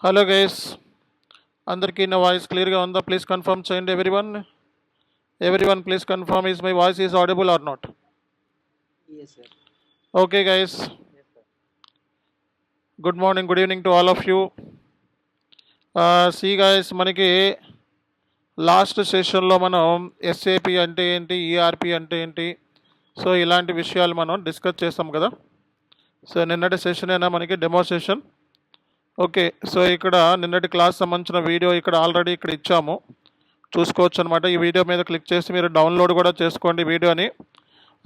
Hello guys, అందరికీ నా voice క్లియర్గా ఉందా? ప్లీజ్ కన్ఫర్మ్ చేయండి. Everyone please confirm is my voice is audible or not. Yes, sir. Okay guys, Yes, sir. Good morning, good evening to all of you. See guys, మనకి last సెషన్లో మనం SAP అంటే ఏంటి, ERP అంటే ఏంటి, so ఇలాంటి విషయాలు మనం డిస్కస్ చేస్తాం కదా. సో నిన్నటి సెషన్ అయినా మనకి డెమో సెషన్. ఓకే, సో ఇక్కడ నిన్నటి క్లాస్ సంబంధించిన వీడియో ఇక్కడ ఆల్రెడీ ఇక్కడ ఇచ్చాము, చూసుకోవచ్చు అనమాట. ఈ వీడియో మీద క్లిక్ చేసి మీరు డౌన్లోడ్ కూడా చేసుకోండి వీడియోని.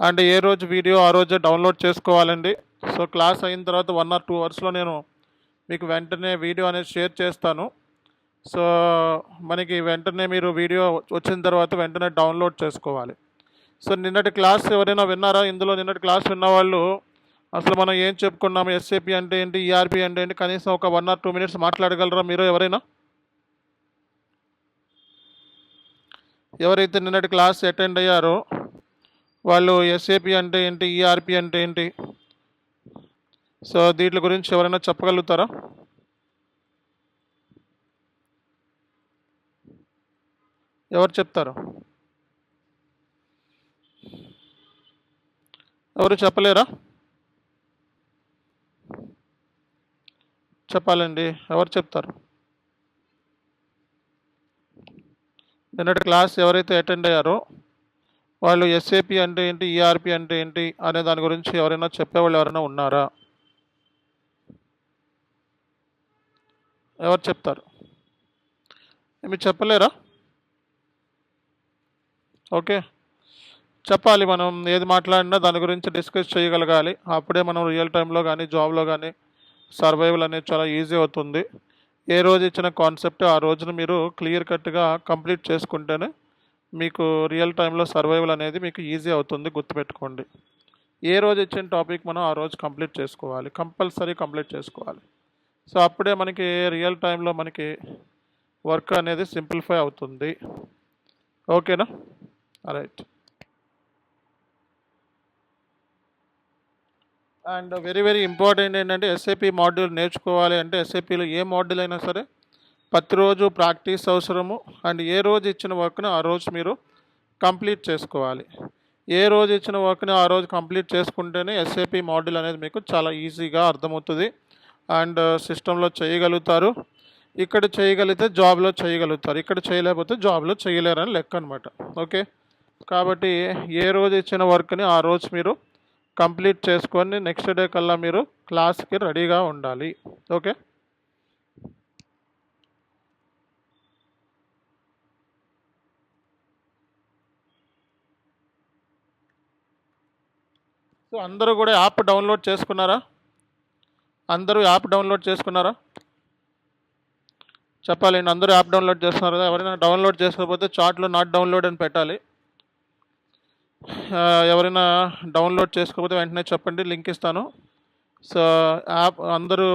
అండ్ ఏ రోజు వీడియో ఆ రోజే డౌన్లోడ్ చేసుకోవాలండి. సో క్లాస్ అయిన తర్వాత 1 or 2 అవర్స్లో నేను మీకు వెంటనే వీడియో అనేది షేర్ చేస్తాను. సో మనకి వెంటనే మీరు వీడియో వచ్చిన తర్వాత వెంటనే డౌన్లోడ్ చేసుకోవాలి. సో నిన్నటి క్లాస్ ఎవరైనా విన్నారా? ఇందులో నిన్నటి క్లాస్ విన్నవాళ్ళు అసలు మనం ఏం చెప్పుకున్నాము, ఎస్ఏపి అంటే ఏంటి, ఈఆర్పి అంటే ఏంటి, కనీసం ఒక 1 or 2 minutes మాట్లాడగలరా మీరు ఎవరైనా? ఎవరైతే నిన్నటి క్లాస్ అటెండ్ అయ్యారో వాళ్ళు ఎస్ఏపి అంటే ఏంటి, ఈఆర్పి అంటే ఏంటి, సో దీంట్ల గురించి ఎవరైనా చెప్పగలుగుతారా? ఎవరు చెప్తారు? ఎవరు చెప్పలేరా? చెప్పాలండి, ఎవరు చెప్తారు? నిన్నటి క్లాస్ ఎవరైతే అటెండ్ అయ్యారో వాళ్ళు ఎస్ఏపి అంటే ఏంటి, ఈఆర్పి అంటే ఏంటి అనే దాని గురించి ఎవరైనా చెప్పేవాళ్ళు ఎవరైనా ఉన్నారా? ఎవరు చెప్తారు? మీరు చెప్పలేరా? ఓకే, చెప్పాలి. మనం ఏది మాట్లాడినా దాని గురించి డిస్కస్ చేయగలగాలి. అప్పుడే మనం రియల్ టైంలో కానీ జాబ్లో కానీ సర్వైవల్ అనేది చాలా ఈజీ అవుతుంది. ఏ రోజు ఇచ్చిన కాన్సెప్ట్ ఆ రోజున మీరు క్లియర్ కట్గా కంప్లీట్ చేసుకుంటేనే మీకు రియల్ టైంలో సర్వైవల్ అనేది మీకు ఈజీ అవుతుంది. గుర్తుపెట్టుకోండి, ఏ రోజు ఇచ్చిన టాపిక్ మనం ఆ రోజు కంప్లీట్ చేసుకోవాలి, కంపల్సరీ కంప్లీట్ చేసుకోవాలి. సో అప్పుడే మనకి రియల్ టైంలో మనకి వర్క్ అనేది సింప్లిఫై అవుతుంది. ఓకేనా? Right. And very very important ఏంటంటే ఎస్ఏపి మాడ్యూల్ నేర్చుకోవాలి అంటే ఎస్ఏపిలో ఏ మాడ్యూల్ అయినా సరే ప్రతిరోజు ప్రాక్టీస్ అవసరము. అండ్ ఏ రోజు ఇచ్చిన వర్క్ని ఆ రోజు మీరు కంప్లీట్ చేసుకోవాలి. ఏ రోజు ఇచ్చిన వర్క్ని ఆ రోజు కంప్లీట్ చేసుకుంటేనే ఎస్ఏపి మాడ్యూల్ అనేది మీకు చాలా ఈజీగా అర్థమవుతుంది అండ్ సిస్టంలో చేయగలుగుతారు. ఇక్కడ చేయగలిగితే జాబ్లో చేయగలుగుతారు, ఇక్కడ చేయలేకపోతే జాబ్లో చేయలేరని లెక్క అనమాట. ఓకే, కాబట్టి ఏ రోజు ఇచ్చిన వర్క్ని ఆ రోజు మీరు కంప్లీట్ చేసుకొని నెక్స్ట్ డే కల్లా మీరు క్లాస్కి రెడీగా ఉండాలి. ఓకే, సో అందరూ కూడా యాప్ డౌన్లోడ్ చేసుకున్నారా? అందరూ యాప్ డౌన్లోడ్ చేసుకున్నారా? చెప్పాలండి, అందరూ యాప్ డౌన్లోడ్ చేస్తున్నారు కదా. ఎవరైనా డౌన్లోడ్ చేసుకోకపోతే చాట్లో నాట్ డౌన్లోడ్ అని పెట్టాలి. ఎవరైనా డౌన్లోడ్ చేసుకోకపోతే వెంటనే చెప్పండి, లింక్ ఇస్తాను. సో యాప్ అందరూ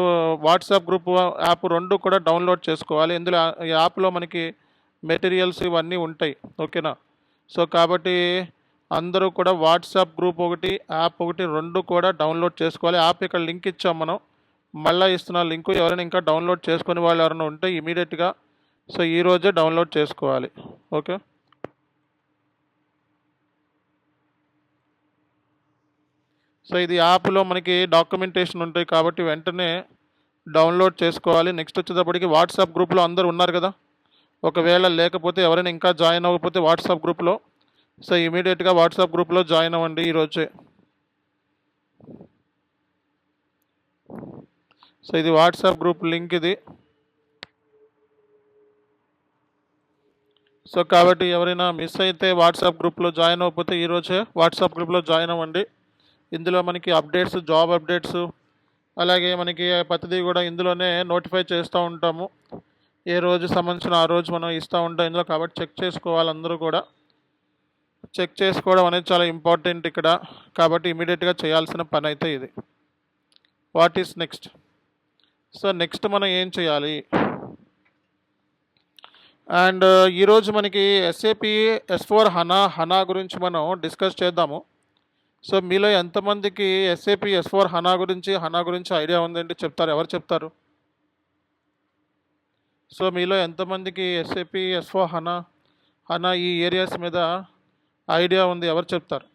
వాట్సాప్ గ్రూప్ యాప్ 2 కూడా డౌన్లోడ్ చేసుకోవాలి. ఇందులో ఈ యాప్లో మనకి మెటీరియల్స్ ఇవన్నీ ఉంటాయి. ఓకేనా? సో కాబట్టి అందరూ కూడా వాట్సాప్ గ్రూప్ ఒకటి, యాప్ ఒకటి 2 కూడా డౌన్లోడ్ చేసుకోవాలి. యాప్ ఇక్కడ లింక్ ఇచ్చాం మనం, మళ్ళీ ఇస్తున్న లింకు. ఎవరైనా ఇంకా డౌన్లోడ్ చేసుకునే వాళ్ళు ఎవరైనా ఉంటే ఇమీడియట్గా సో ఈరోజే డౌన్లోడ్ చేసుకోవాలి. ఓకే, సో ఇది యాప్లో మనకి డాక్యుమెంటేషన్ ఉంటాయి కాబట్టి వెంటనే డౌన్లోడ్ చేసుకోవాలి. నెక్స్ట్ వచ్చేటప్పటికి వాట్సాప్ గ్రూప్లో అందరూ ఉన్నారు కదా. ఒకవేళ లేకపోతే ఎవరైనా ఇంకా జాయిన్ అవ్వకపోతే వాట్సాప్ గ్రూప్లో సో ఇమీడియట్గా వాట్సాప్ గ్రూప్లో జాయిన్ అవ్వండి ఈరోజే. సో ఇది వాట్సాప్ గ్రూప్ లింక్ ఇది. సో కాబట్టి ఎవరైనా మిస్ అయితే వాట్సాప్ గ్రూప్లో జాయిన్ అవ్వకపోతే ఈరోజే వాట్సాప్ గ్రూప్లో జాయిన్ అవ్వండి. ఇందులో మనకి అప్డేట్స్, జాబ్ అప్డేట్స్, అలాగే మనకి ప్రతిదీ కూడా ఇందులోనే నోటిఫై చేస్తూ ఉంటాము. ఏ రోజు సంబంధించిన ఆ రోజు మనం ఇస్తూ ఉంటాం ఇందులో. కాబట్టి చెక్ చేసుకోవాలి, అందరూ కూడా చెక్ చేసుకోవడం అనేది చాలా ఇంపార్టెంట్ ఇక్కడ. కాబట్టి ఇమీడియట్గా చేయాల్సిన పని అయితే ఇది. What is next? So next మనం ఏం చేయాలి? అండ్ ఈరోజు మనకి ఎస్ఏపి S4 హనా గురించి మనం డిస్కస్ చేద్దాము. సో మీలో ఎంతమందికి ఎస్ఏపి S4 హనా గురించి ఐడియా ఉందండి? చెప్తారు, ఎవరు చెప్తారు? సో మీలో ఎంతమందికి ఎస్ఏపి ఎస్4 హనా ఈ ఏరియాస్ మీద ఐడియా ఉంది? ఎవరు చెప్తారు?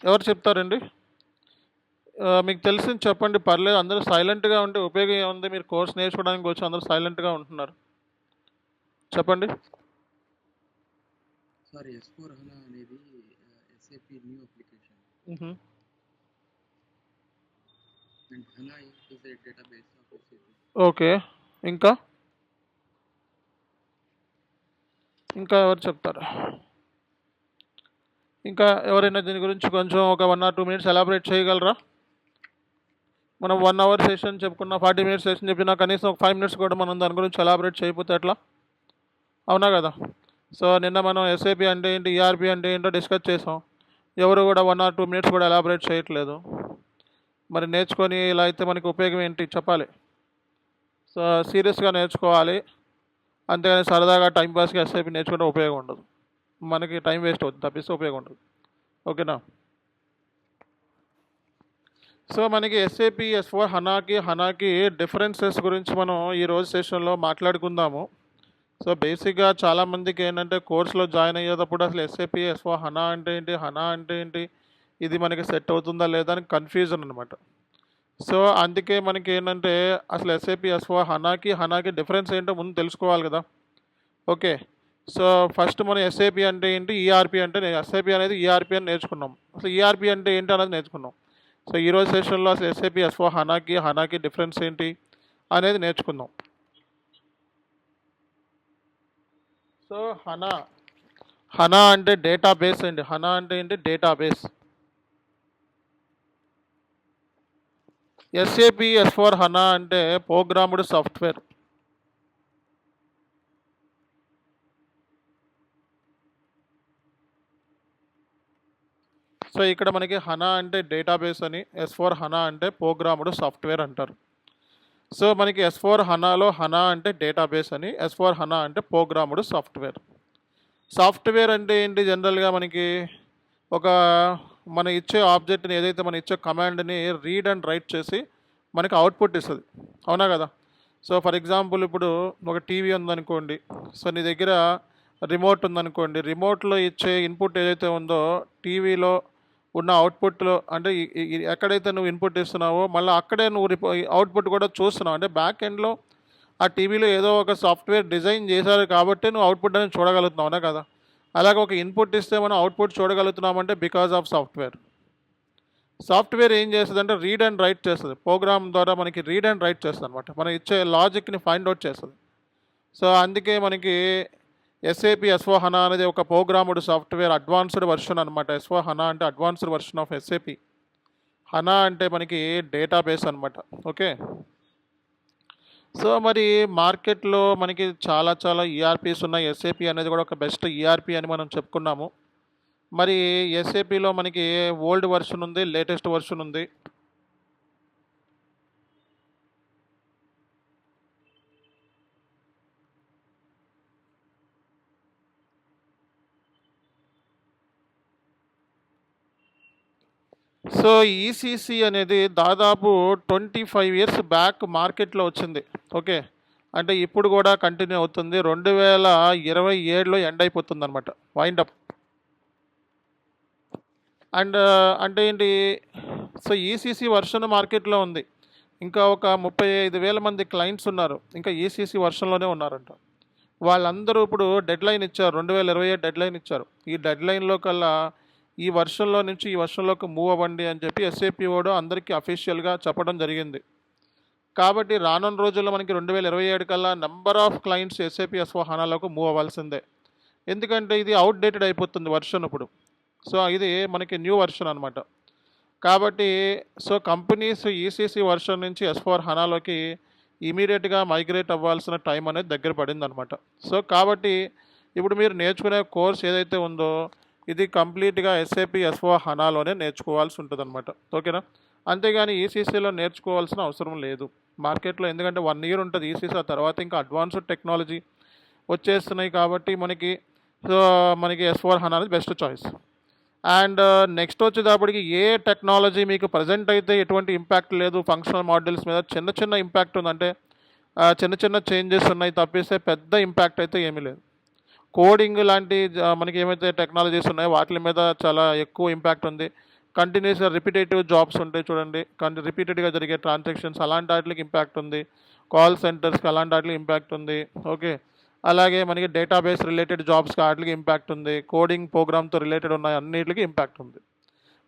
ఎవరు చెప్తారండి? మీకు తెలిసింది చెప్పండి, పర్లేదు. అందరూ సైలెంట్గా ఉంటే ఉపయోగం ఏముంది? మీరు కోర్స్ నేర్చుకోవడానికి వచ్చి అందరూ సైలెంట్గా ఉంటున్నారు. చెప్పండి. సార్ S4 HANA అనేది SAP న్యూ అప్లికేషన్ మ్హూ. And HANA is a database of SAP. Okay. ఇంకా ఇంకా ఎవరు చెప్తారు? ఇంకా ఎవరైనా దీని గురించి కొంచెం ఒక 1 or 2 minutes ఎలాబరేట్ చేయగలరా? మనం 1 hour సెషన్ చెప్పుకున్న, 40 minutes సెషన్ చెప్పినా కనీసం ఒక 5 minutes కూడా మనం దాని గురించి ఎలాబరేట్ చేయకపోతే ఎట్లా? అవునా కదా? సో నిన్న మనం ఎస్ఏపి అంటే ఏంటి, ఈఆర్పి అంటే ఏంటో డిస్కస్ చేసాం. ఎవరు కూడా 1 or 2 minutes కూడా ఎలాబరేట్ చేయట్లేదు. మరి నేర్చుకొని ఇలా అయితే మనకి ఉపయోగం ఏంటి చెప్పాలి. సో సీరియస్గా నేర్చుకోవాలి, అంతేగాని సరదాగా టైంపాస్గా ఎస్ఐపి నేర్చుకుంటే ఉపయోగం ఉండదు. మనకి టైం వేస్ట్ అవుతుంది తప్పిస్తే ఉపయోగం ఉండదు. ఓకేనా? సో మనకి ఎస్ఏపి ఎస్4 హనాకి డిఫరెన్సెస్ గురించి మనం ఈరోజు సెషన్లో మాట్లాడుకుందాము. సో బేసిక్గా చాలామందికి ఏంటంటే కోర్సులో జాయిన్ అయ్యేటప్పుడు అసలు ఎస్ఏపి ఎస్4 హనా అంటే ఏంటి, ఇది మనకి సెట్ అవుతుందా లేదా అని కన్ఫ్యూజన్ అనమాట. సో అందుకే మనకి ఏంటంటే అసలు ఎస్ఏపి ఎస్4 హనాకి డిఫరెన్స్ ఏంటో ముందు తెలుసుకోవాలి కదా. ఓకే. సో ఫస్ట్ మనం ఎస్ఏపి అంటే ఏంటి, ఈఆర్పి అంటే ఎస్ఏపి అనేది ఈఆర్పి అని నేర్చుకున్నాం. అసలు ఈఆర్పి అంటే ఏంటి అనేది నేర్చుకున్నాం. సో ఈరోజు సెషన్లో అసలు ఎస్ఏపి ఎస్4 హనాకి డిఫరెన్స్ ఏంటి అనేది నేర్చుకుందాం. సో హనా అంటే డేటాబేస్ అండి. హనా అంటే ఏంటి, డేటాబేస్. ఎస్ఏపి ఎస్4 హనా అంటే ప్రోగ్రామ్డ్ సాఫ్ట్వేర్. సో ఇక్కడ మనకి హనా అంటే డేటాబేస్ అని, ఎస్4 హనా అంటే ప్రోగ్రామ్డ్ సాఫ్ట్వేర్ అంటారు. సో మనకి ఎస్4 హనాలో హనా అంటే డేటాబేస్ అని, ఎస్4 హనా అంటే ప్రోగ్రామ్డ్ సాఫ్ట్వేర్. సాఫ్ట్వేర్ అంటే ఏంటి, జనరల్గా మనకి ఒక మన ఇచ్చే ఆబ్జెక్ట్ని, ఏదైతే మన ఇచ్చే కమాండ్ని రీడ్ అండ్ రైట్ చేసి మనకి అవుట్పుట్ ఇస్తుంది. అవునా కదా? సో ఫర్ ఎగ్జాంపుల్ ఇప్పుడు ఒక టీవీ ఉందనుకోండి. సో నీ దగ్గర రిమోట్ ఉందనుకోండి. రిమోట్లో ఇచ్చే ఇన్పుట్ ఏదైతే ఉందో టీవీలో ఉన్న అవుట్పుట్లో, అంటే ఎక్కడైతే నువ్వు ఇన్పుట్ ఇస్తున్నావో మళ్ళీ అక్కడే నువ్వు అవుట్పుట్ కూడా చూస్తున్నావు. అంటే బ్యాక్ ఎండ్లో ఆ టీవీలో ఏదో ఒక సాఫ్ట్వేర్ డిజైన్ చేశారు కాబట్టి నువ్వు అవుట్పుట్ అనేది చూడగలుగుతున్నావు. అవునా కదా? అలాగే ఒక ఇన్పుట్ ఇస్తే మనం అవుట్పుట్ చూడగలుగుతున్నామంటే బికాజ్ ఆఫ్ సాఫ్ట్వేర్. సాఫ్ట్వేర్ ఏం చేస్తుంది అంటే రీడ్ అండ్ రైట్ చేస్తుంది. ప్రోగ్రామ్ ద్వారా మనకి రీడ్ అండ్ రైట్ చేస్తుంది అనమాట. మనం ఇచ్చే లాజిక్ని ఫైండ్ అవుట్ చేస్తుంది. సో అందుకే మనకి ఎస్ఏపి ఎస్4 హనా అనేది ఒక ప్రోగ్రామ్డ్ సాఫ్ట్వేర్ అడ్వాన్స్డ్ వర్షన్ అనమాట. ఎస్4 హనా అంటే అడ్వాన్స్డ్ వర్షన్ ఆఫ్ ఎస్ఏపి. హనా అంటే మనకి డేటాబేస్ అనమాట. ఓకే. సో మరి మార్కెట్లో మనకి చాలా ఈఆర్పీస్ ఉన్నాయి. ఎస్ఏపి అనేది కూడా ఒక బెస్ట్ ఈఆర్పి అని మనం చెప్పుకున్నాము. మరి ఎస్ఏపిలో మనకి ఓల్డ్ వర్షన్ ఉంది, లేటెస్ట్ వర్షన్ ఉంది. సో ఈసీసీ అనేది దాదాపు 25 years బ్యాక్ మార్కెట్లో వచ్చింది. ఓకే. అంటే ఇప్పుడు కూడా కంటిన్యూ అవుతుంది. 2027లో ఎండ్ అయిపోతుంది అనమాట, వైండ్ అప్. అండ్ అంటే ఏంటి, సో ఈసీసీ వర్షన్ మార్కెట్లో ఉంది. ఇంకా ఒక 35,000 మంది క్లయింట్స్ ఉన్నారు, ఇంకా ఈసీసీ వర్షన్లోనే ఉన్నారంట. వాళ్ళందరూ ఇప్పుడు డెడ్ లైన్ ఇచ్చారు, 2027 డెడ్ లైన్ ఇచ్చారు. ఈ డెడ్ లైన్లో కల్లా ఈ వర్షన్లో నుంచి ఈ వర్షన్లోకి మూవ్ అవ్వండి అని చెప్పి ఎస్ఏపి వాడు అందరికీ అఫీషియల్గా చెప్పడం జరిగింది. కాబట్టి రానున్న రోజుల్లో మనకి 2027 కల్లా నెంబర్ ఆఫ్ క్లయింట్స్ ఎస్ఏపి ఎస్4 హనాలోకి మూవ్ అవ్వాల్సిందే. ఎందుకంటే ఇది అవుట్డేటెడ్ అయిపోతుంది వర్షన్ ఇప్పుడు. సో ఇది మనకి న్యూ వర్షన్ అనమాట. కాబట్టి సో కంపెనీస్ ఈసీసీ వర్షన్ నుంచి ఎస్4 హనాలోకి ఇమీడియట్గా మైగ్రేట్ అవ్వాల్సిన టైం అనేది దగ్గర పడింది అనమాట. సో కాబట్టి ఇప్పుడు మీరు నేర్చుకునే కోర్స్ ఏదైతే ఉందో ఇది కంప్లీట్గా ఎస్ఏపి ఎస్4 హనాలోనే నేర్చుకోవాల్సి ఉంటుంది అనమాట. ఓకేనా? అంతేగాని ఈసీసీలో నేర్చుకోవాల్సిన అవసరం లేదు మార్కెట్లో. ఎందుకంటే 1 year ఉంటుంది ఈసీసీ, ఆ తర్వాత ఇంకా అడ్వాన్స్డ్ టెక్నాలజీ వచ్చేస్తున్నాయి. కాబట్టి మనకి సో మనకి ఎస్4 హనా అనేది బెస్ట్ చాయిస్. అండ్ నెక్స్ట్ వచ్చేటప్పటికి ఏ టెక్నాలజీ మీకు ప్రజెంట్ అయితే ఎటువంటి ఇంపాక్ట్ లేదు ఫంక్షనల్ మాడ్యూల్స్ మీద, చిన్న చిన్న ఇంపాక్ట్ ఉంది. అంటే చిన్న చిన్న చేంజెస్ ఉన్నాయి తప్పిస్తే పెద్ద ఇంపాక్ట్ అయితే ఏమీ లేదు. కోడింగ్ లాంటి మనకి ఏమైతే టెక్నాలజీస్ ఉన్నాయో వాటి మీద చాలా ఎక్కువ ఇంపాక్ట్ ఉంది. కంటిన్యూస్గా రిపిటేటివ్ జాబ్స్ ఉంటాయి చూడండి, రిపీటెడ్గా జరిగే ట్రాన్సాక్షన్స్, అలాంటి వాటికి ఇంపాక్ట్ ఉంది. కాల్ సెంటర్స్కి అలాంటి వాటికి ఇంపాక్ట్ ఉంది. ఓకే, అలాగే మనకి డేటాబేస్ రిలేటెడ్ జాబ్స్కి వాటికి ఇంపాక్ట్ ఉంది. కోడింగ్ ప్రోగ్రామ్తో రిలేటెడ్ ఉన్న అన్నిటికీ ఇంపాక్ట్ ఉంది.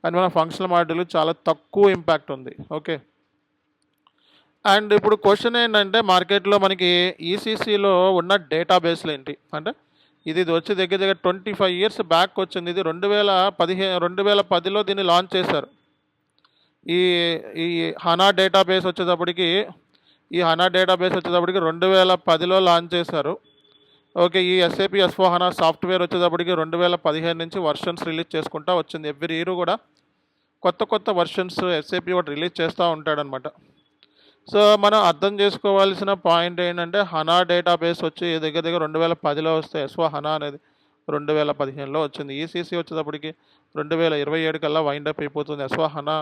కానీ మన ఫంక్షనల్ మాడ్యూల్ చాలా తక్కువ ఇంపాక్ట్ ఉంది. ఓకే, అండ్ ఇప్పుడు క్వశ్చన్ ఏంటంటే మార్కెట్లో మనకి ఈసీసీలో ఉన్న డేటాబేస్లు ఏంటి అంటే, ఇది వచ్చి దగ్గర దగ్గర 25 years బ్యాక్ వచ్చింది. ఇది 2010లో దీన్ని లాంచ్ చేశారు. ఈ ఈ హనా డేటాబేస్ వచ్చేటప్పటికి 2010లో లాంచ్ చేశారు. ఓకే, ఈ ఎస్ఏపి S/4HANA సాఫ్ట్వేర్ వచ్చేటప్పటికి 2015 నుంచి వర్షన్స్ రిలీజ్ చేసుకుంటూ వచ్చింది. ఎవ్రీ ఇయర్ కూడా కొత్త వర్షన్స్ ఎస్ఏపి ఒకటి రిలీజ్ చేస్తూ ఉంటాడనమాట. సో మనం అర్థం చేసుకోవాల్సిన పాయింట్ ఏంటంటే, హనా డేటాబేస్ వచ్చి దగ్గర దగ్గర 2010లో వస్తే S/4HANA అనేది 2015లో వచ్చింది. ఈసీసీ వచ్చేటప్పటికి 2027 కల్లా వైండప్ అయిపోతుంది. S/4HANA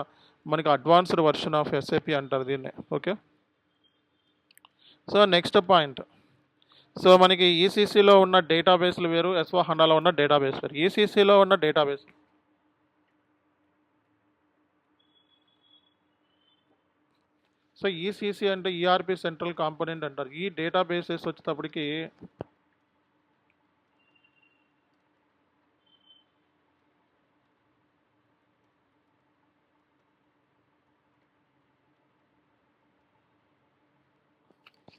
మనకి అడ్వాన్స్డ్ వర్షన్ ఆఫ్ ఎస్ఏపి అంటారు దీన్ని. Okay, so next point. So మనకి ఈసీసీలో ఉన్న డేటాబేస్లు వేరు, S/4HANAలో ఉన్న డేటాబేస్ వేరు. ఈసీసీలో ఉన్న డేటాబేస్, సో ఈసీసీ అంటే ఈఆర్పి సెంట్రల్ కాంపోనెంట్ అంటారు. ఈ డేటాబేసెస్ వచ్చేటప్పటికి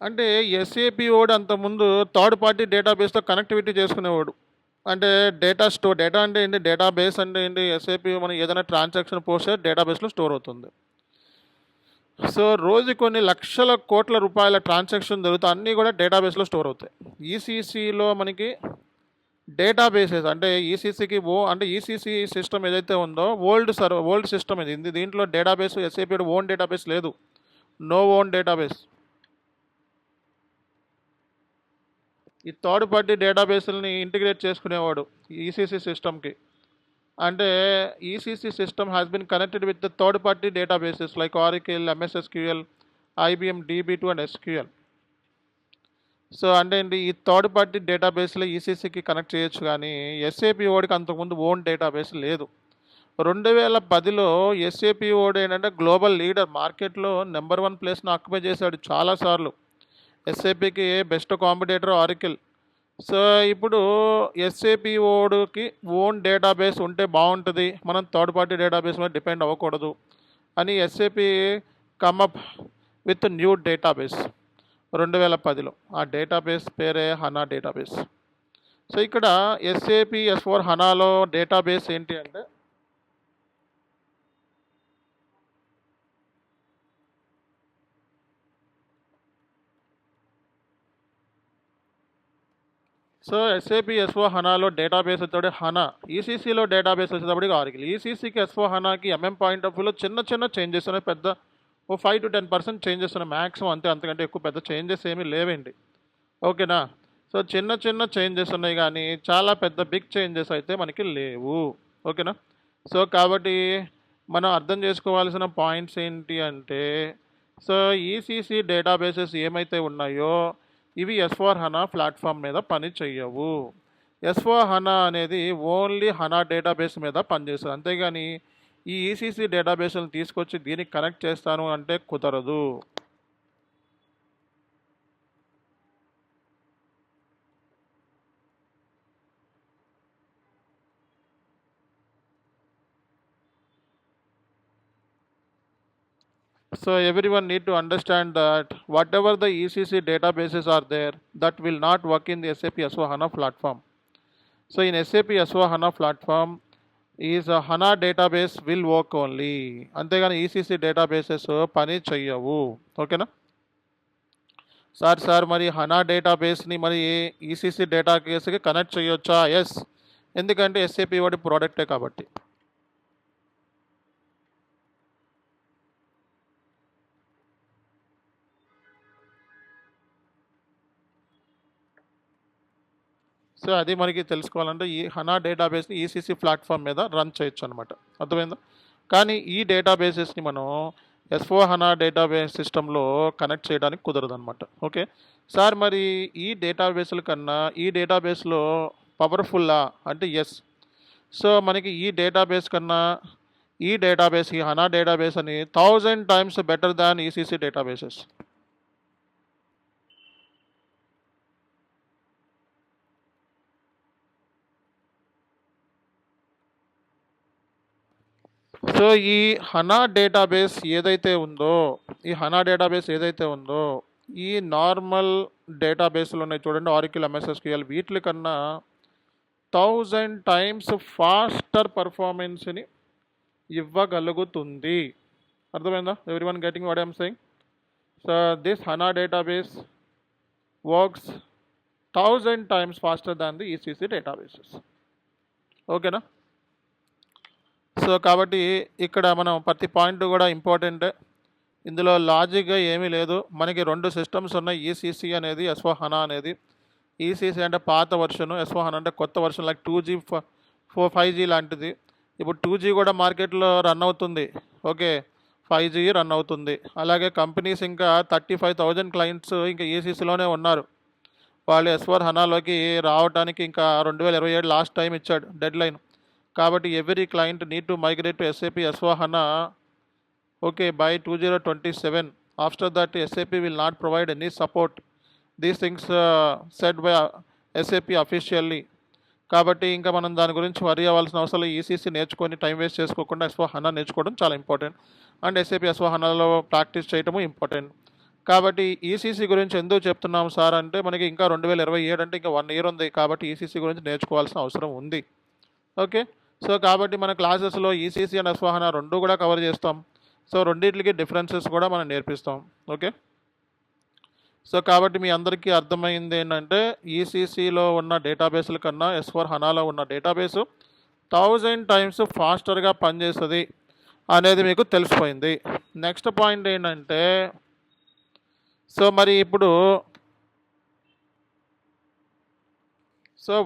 అంటే ఎస్ఏపి వాడు అంతకుముందు థర్డ్ పార్టీ డేటాబేస్తో కనెక్టివిటీ చేసుకునేవాడు. అంటే డేటా అంటే ఏంటి, డేటాబేస్ అంటే ఏంటి, ఎస్ఏపి మనం ఏదైనా ట్రాన్సాక్షన్ పోస్తే డేటాబేస్లో స్టోర్ అవుతుంది. సో రోజు కొన్ని లక్షల కోట్ల రూపాయల ట్రాన్సాక్షన్ జరుగుతాయి, అన్నీ కూడా డేటాబేస్లో స్టోర్ అవుతాయి. ఈసీసీలో మనకి డేటాబేసెస్ అంటే ఈసీసీకి అంటే ఈసీసీ సిస్టమ్ ఏదైతే ఉందో ఓల్డ్ సిస్టమ్ ఇది. దీంట్లో డేటాబేస్ ఎస్ఏపి ఓన్ డేటాబేస్ లేదు, నో ఓన్ డేటాబేస్. ఈ థర్డ్ పార్టీ డేటాబేస్ని ఇంటిగ్రేట్ చేసుకునేవాడు ఈసీసీ సిస్టమ్కి. అంటే ECC system has been connected with the third party databases like Oracle, MSSQL, IBM DB2 and SQL. So అంటే ఏంటి, ఈ థర్డ్ పార్టీ డేటాబేస్లో ఈసీసీకి కనెక్ట్ చేయొచ్చు, కానీ ఎస్ఏపి ఓడికి అంతకుముందు ఓన్ డేటాబేస్ లేదు. 2010లో ఎస్ఏపి ఓడి ఏంటంటే గ్లోబల్ లీడర్, మార్కెట్లో నెంబర్ 1 ప్లేస్ను ఆక్యుపై చేశాడు చాలాసార్లు. ఎస్ఏపికి బెస్ట్ కాంపిటేటర్ ఆరికల్. సో ఇప్పుడు ఎస్ఏపి ఓడికి ఓన్ డేటాబేస్ ఉంటే బాగుంటుంది, మనం థర్డ్ పార్టీ డేటాబేస్ మీద డిపెండ్ అవ్వకూడదు అని SAP come up with new database 2010లో. ఆ డేటాబేస్ పేరే హనా డేటాబేస్. సో ఇక్కడ ఎస్ఏపి S/4HANAలో డేటాబేస్ ఏంటి అంటే, సో ఎస్ఏపి S/4HANAలో డేటాబేస్ వచ్చేటప్పుడు హనా, ఈసీసీలో డేటాబేస్ వచ్చేటప్పటికి ఆరికల్. ఈసీసీకి S/4HANAకి ఎంఎం పాయింట్ ఆఫ్ వ్యూలో చిన్న చిన్న చేంజెస్ ఉన్నాయి, పెద్ద 5 to 10% చేంజెస్ ఉన్నాయి మ్యాక్సిమం, అంతే, అంతకంటే ఎక్కువ పెద్ద చేంజెస్ ఏమీ లేవండి. ఓకేనా, సో చిన్న చిన్న చేంజెస్ ఉన్నాయి కానీ చాలా పెద్ద బిగ్ చేంజెస్ అయితే మనకి లేవు. ఓకేనా, సో కాబట్టి మనం అర్థం చేసుకోవాల్సిన పాయింట్స్ ఏంటి అంటే, సో ఈసీసీ డేటాబేసెస్ ఏమైతే ఉన్నాయో ఇవి S/4HANA ప్లాట్ఫామ్ మీద పని చెయ్యవు. S/4HANA అనేది ఓన్లీ హనా డేటాబేస్ మీద పనిచేస్తుంది, అంతేగాని ఈ ఈసీసీ డేటాబేస్లను తీసుకొచ్చి దీనికి కనెక్ట్ చేస్తాను అంటే కుదరదు. So everyone need to understand that whatever the ECC databases are there, that will not work in the SAP S/4HANA platform. So in SAP S/4HANA platform is a HANA database will work only. అంతేగాని ECC databases పని చెయ్యవు. ఓకేనా sir, మరి హనా డేటాబేస్ని మరి ECC డేటాబేస్కి connect చేయొచ్చా? Yes, ఎందుకంటే SAP వాడి ప్రోడక్టే కాబట్టి. సో అది మనకి తెలుసుకోవాలంటే ఈ హనా డేటాబేస్ని ఈసీసీ ప్లాట్ఫామ్ మీద రన్ చేయొచ్చు అనమాట. అర్థమైందా? కానీ ఈ డేటాబేసెస్ని మనం ఎస్4 హనా డేటాబేస్ సిస్టంలో కనెక్ట్ చేయడానికి కుదరదు అనమాట. ఓకే సార్, మరి ఈ డేటాబేస్ల కన్నా ఈ డేటాబేస్లో పవర్ఫుల్లా అంటే ఎస్. సో మనకి ఈ డేటాబేస్ కన్నా ఈ హనా డేటాబేస్ అని 1000 times better than ECC databases. So ఈ హనా డేటాబేస్ ఏదైతే ఉందో ఈ నార్మల్ డేటాబేస్లు ఉన్నాయి చూడండి, ఆరికిల్, ఎంఎస్ఎస్క్యూఎల్, వీటి కన్నా 1000 టైమ్స్ ఫాస్టర్ పర్ఫార్మెన్స్ని ఇవ్వగలుగుతుంది. అర్థమైందా? Everyone getting what I'm saying? So this HANA database works 1000 times faster than the ECC databases. ఓకేనా? సో కాబట్టి ఇక్కడ మనం ప్రతి పాయింట్ కూడా ఇంపార్టెంటే. ఇందులో లాజిక్గా ఏమీ లేదు. మనకి 2 సిస్టమ్స్ ఉన్నాయి, ఈసీసీ అనేది, ఎస్4 హనా అనేది. ఈసీసీ అంటే పాత వర్షన్, ఎస్4 హనా అంటే కొత్త వర్షన్, లైక్ 2G 5G లాంటిది. ఇప్పుడు 2G కూడా మార్కెట్లో రన్ అవుతుంది. ఓకే, 5G రన్ అవుతుంది. అలాగే కంపెనీస్ ఇంకా 35,000 క్లయింట్స్ ఇంకా ఈసీసీలోనే ఉన్నారు. వాళ్ళు ఎస్4 హనాలోకి రావడానికి ఇంకా 2027 లాస్ట్ టైం ఇచ్చాడు డెడ్ లైన్. కాబట్టి every client need to migrate to SAP ఎస్4 HANA by 2027. After that, SAP will not provide any support. These things said by SAP officially. కాబట్టి ఇంకా మనం దాని గురించి వరి అవ్వాల్సిన అవసరం, ఈసీసీ నేర్చుకొని టైం వేస్ట్ చేసుకోకుండా ఎస్4 హనా నేర్చుకోవడం చాలా ఇంపార్టెంట్. అండ్ ఎస్ఏపీ ఎస్4 హనాలో ప్రాక్టీస్ చేయడము ఇంపార్టెంట్. కాబట్టి ఈసీసీ గురించి ఎందుకు చెప్తున్నాం సార్ అంటే, మనకి ఇంకా 2027 అంటే ఇంకా 1 ఇయర్ ఉంది. కాబట్టి ఈసీసీ గురించి నేర్చుకోవాల్సిన అవసరం ఉంది. ఓకే, సో కాబట్టి మన క్లాసెస్లో ఈసీసీ అండ్ ఎస్4 హనా 2 కూడా కవర్ చేస్తాం. సో రెండింటికి డిఫరెన్సెస్ కూడా మనం నేర్పిస్తాం. ఓకే, సో కాబట్టి మీ అందరికీ అర్థమైంది ఏంటంటే, ఈసీసీలో ఉన్న డేటాబేస్ల కన్నా ఎస్4 హనాలో ఉన్న డేటాబేసు 1000 టైమ్స్ ఫాస్టర్గా పనిచేస్తుంది అనేది మీకు తెలిసిపోయింది. నెక్స్ట్ పాయింట్ ఏంటంటే, సో మరి ఇప్పుడు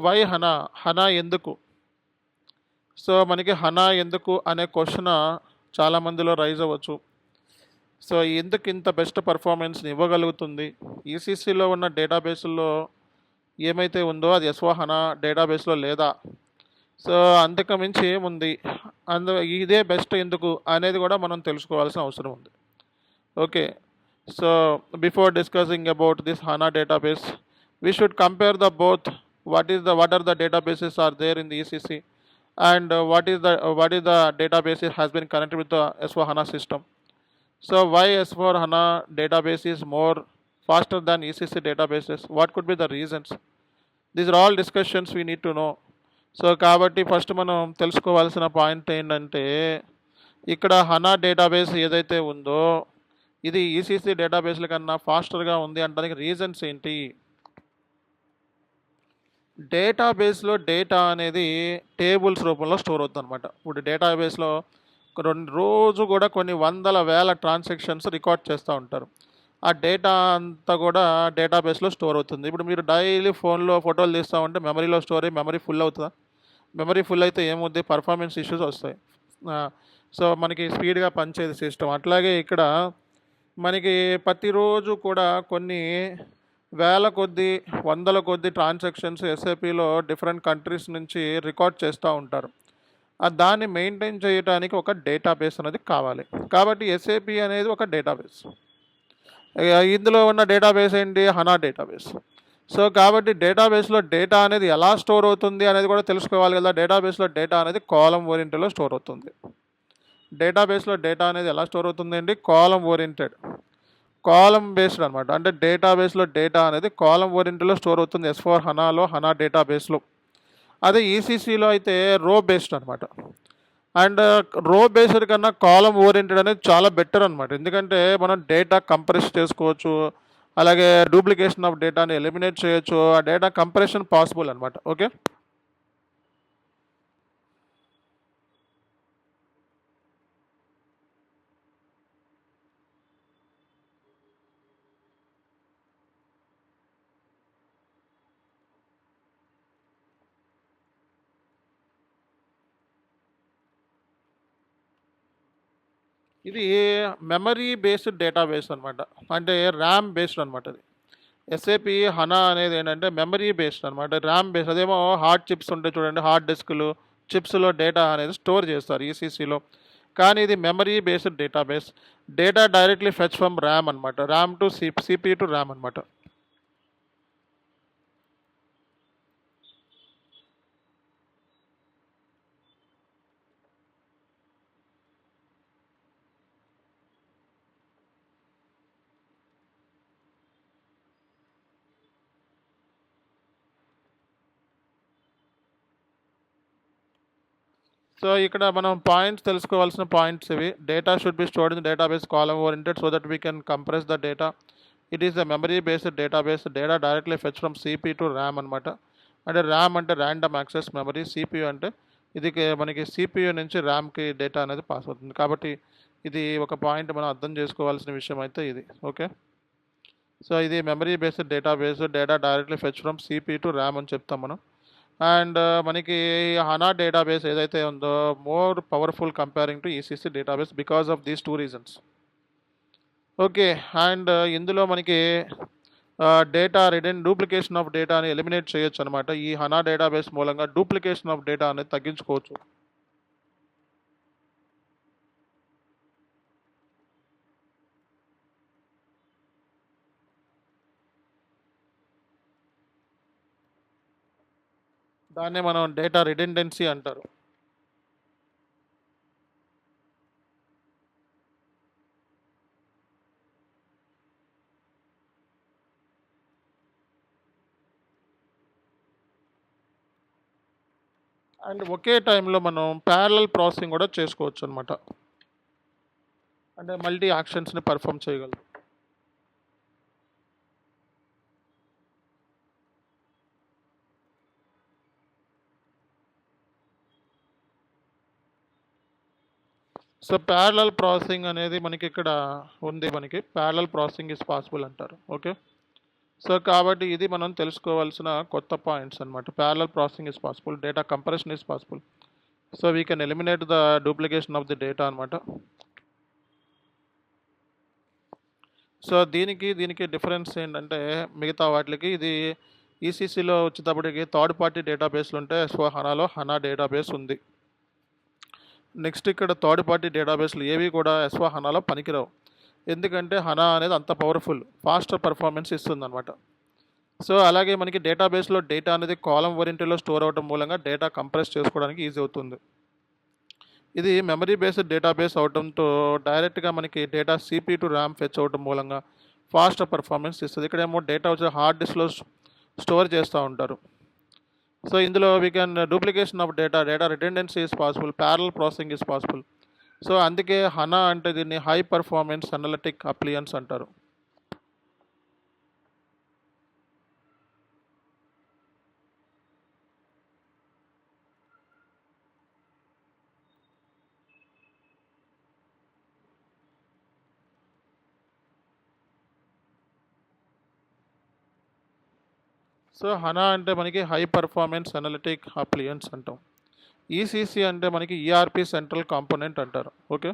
వై హనా ఎందుకు? సో మనకి హనా ఎందుకు అనే క్వశ్చన్ చాలామందిలో రైజ్ అవ్వచ్చు. సో ఎందుకు ఇంత బెస్ట్ పర్ఫార్మెన్స్ని ఇవ్వగలుగుతుంది? ఈసీసీలో ఉన్న డేటాబేస్లో ఏమైతే ఉందో అది ఎస్4 హనా డేటాబేస్లో లేదా? సో అంతకు మించి ఏముంది, ఇదే బెస్ట్ ఎందుకు అనేది కూడా మనం తెలుసుకోవాల్సిన అవసరం ఉంది. Okay, so before discussing about this HANA database, we should compare the both. What are the databases are there in the ECC, and what is the database has been connected with the S4 HANA system. So why S4 HANA database is more faster than ECC databases? What could be the reasons? These are all discussions we need to know. So కాబట్టి first మనం తెలుసుకోవాల్సిన point ఏంటంటే, ఇక్కడ హనా database ఏదైతే ఉందో ఇది ECC డేటాబేస్ల కన్నా ఫాస్టర్గా ఉంది అనడానికి రీజన్స్ ఏంటి? డేటాబేస్లో డేటా అనేది టేబుల్స్ రూపంలో స్టోర్ అవుతుంది అనమాట. ఇప్పుడు డేటాబేస్లో రోజు కూడా కొన్ని వందల వేల ట్రాన్సాక్షన్స్ రికార్డ్ చేస్తూ ఉంటారు. ఆ డేటా అంతా కూడా డేటాబేస్లో స్టోర్ అవుతుంది. ఇప్పుడు మీరు డైలీ ఫోన్లో ఫోటోలు తీస్తూ ఉంటే మెమరీలో మెమరీ ఫుల్ అవుతుందా? మెమరీ ఫుల్ అయితే ఏమవుద్ది? పర్ఫార్మెన్స్ ఇష్యూస్ వస్తాయి. సో మనకి స్పీడ్గా పనిచేది సిస్టమ్. అట్లాగే ఇక్కడ మనకి ప్రతిరోజు కూడా కొన్ని వేల కొద్ది, వందల కొద్ది ట్రాన్సాక్షన్స్ ఎస్ఏపీలో డిఫరెంట్ కంట్రీస్ నుంచి రికార్డ్ చేస్తూ ఉంటారు. దాన్ని మెయింటైన్ చేయడానికి ఒక డేటాబేస్ అనేది కావాలి. కాబట్టి ఎస్ఏపీ అనేది ఒక డేటాబేస్. ఇందులో ఉన్న డేటాబేస్ ఏంటి? హనా డేటాబేస్. సో కాబట్టి డేటాబేస్లో డేటా అనేది ఎలా స్టోర్ అవుతుంది అనేది కూడా తెలుసుకోవాలి కదా. డేటాబేస్లో డేటా అనేది కాలం ఓరియంటెడ్లో స్టోర్ అవుతుంది. డేటాబేస్లో డేటా అనేది ఎలా స్టోర్ అవుతుందండి? కాలం ఓరియంటెడ్, కాలం బేస్డ్ అనమాట. అంటే డేటాబేస్లో డేటా అనేది కాలం ఓరియంటెడ్లో స్టోర్ అవుతుంది ఎస్4 హనాలో, హనా డేటాబేస్లో. అదే ఈసీసీలో అయితే రో బేస్డ్ అనమాట. అండ్ రో బేస్డ్ కన్నా కాలం ఓరియంటెడ్ అనేది చాలా బెటర్ అనమాట. ఎందుకంటే మనం డేటా కంప్రెస్ చేసుకోవచ్చు, అలాగే డూప్లికేషన్ ఆఫ్ డేటాని ఎలిమినేట్ చేయొచ్చు. ఆ డేటా కంప్రెషన్ పాసిబుల్ అనమాట. ఓకే, ఇది మెమరీ బేస్డ్ డేటాబేస్ అనమాట. అంటే ర్యామ్ బేస్డ్ అనమాట అది. ఎస్ఏపి హనా అనేది ఏంటంటే మెమరీ బేస్డ్ అనమాట. RAM based. అదేమో హార్డ్ చిప్స్ ఉంటాయి చూడండి. హార్డ్ డిస్క్‌లు, చిప్స్‌లో డేటా అనేది స్టోర్ చేస్తారు ఈసీసీలో. కానీ ఇది memory based database. Data directly fetch from RAM అనమాట. RAM to CPU to RAM అనమాట. సో ఇక్కడ మనం పాయింట్స్ తెలుసుకోవాల్సిన పాయింట్స్ ఇవి. Data should be stored in database column oriented so that we can compress the data. It is the memory based database. Data directly fetch from CP to RAM అనమాట. అంటే RAM అంటే random access memory. CPU అంటే ఇది మనకి CPU నుంచి ర్యామ్కి data అనేది pass అవుతుంది. కాబట్టి ఇది ఒక పాయింట్ మనం అర్థం చేసుకోవాల్సిన విషయం అయితే ఇది. ఓకే. సో ఇది memory based database. Data directly fetch from CP to RAM అని చెప్తాం మనం. అండ్ మనకి హనా డేటాబేస్ ఏదైతే ఉందో more powerful comparing to ECC database because of these 2 reasons. Okay. And ఇందులో మనకి డేటా డూప్లికేషన్ ఆఫ్ డేటాని ఎలిమినేట్ చేయొచ్చు అనమాట. ఈ హనా డేటాబేస్ మూలంగా డూప్లికేషన్ ఆఫ్ డేటా అనేది తగ్గించుకోవచ్చు. దాన్నే మనం డేటా రిడెండెన్సీ అంటారు. అండ్ ఒకే టైంలో మనం ప్యారలల్ ప్రాసెసింగ్ కూడా చేసుకోవచ్చు అనమాట. అంటే మల్టీ యాక్షన్స్ని పర్ఫామ్ చేయగలం. సో ప్యారలల్ ప్రాసెసింగ్ అనేది మనకి ఇక్కడ ఉంది. మనకి ప్యారలల్ ప్రాసెసింగ్ ఇస్ పాసిబుల్ అంటారు. ఓకే. సో కాబట్టి ఇది మనం తెలుసుకోవాల్సిన కొత్త పాయింట్స్ అనమాట. Parallel processing is possible. Data compression is possible. So we can eliminate the duplication of the data అనమాట. సో దీనికి డిఫరెన్స్ ఏంటంటే మిగతా వాటికి ఇది ఈసీసీలో వచ్చేటప్పటికి థర్డ్ పార్టీ డేటాబేస్లు ఉంటే హనాలో హనా డేటాబేస్ ఉంది. నెక్స్ట్ ఇక్కడ థర్డ్ పార్టీ డేటాబేస్లు ఏవి కూడా హనాలో పనికిరావు. ఎందుకంటే హనా అనేది అంత పవర్ఫుల్, ఫాస్టర్ పర్ఫార్మెన్స్ ఇస్తుంది అనమాట. సో అలాగే మనకి డేటాబేస్లో డేటా అనేది కాలం ఓరియంటెడ్లో స్టోర్ అవ్వడం మూలంగా డేటా కంప్రెస్ చేసుకోవడానికి ఈజీ అవుతుంది. ఇది మెమరీ బేస్డ్ డేటాబేస్ అవడంతో డైరెక్ట్గా మనకి data CP to RAM fetch అవడం మూలంగా ఫాస్ట్ పర్ఫార్మెన్స్ ఇస్తుంది. ఇక్కడేమో డేటా వచ్చి హార్డ్ డిస్క్లో స్టోర్ చేస్తూ ఉంటారు. సో ఇందులో we can duplication of data redundancy is possible, parallel processing is possible. So అందుకే హనా అంటే దీన్ని హై పర్ఫార్మెన్స్ అనలిటిక్ అప్లియన్స్ అంటారు. సో హనా అంటే మనకి హై పర్ఫార్మెన్స్ అనలిటిక్ అప్లియన్స్ అంటాం. ఈసీసీ అంటే మనకి ఈఆర్పి సెంట్రల్ కాంపోనెంట్ అంటారు. ఓకే.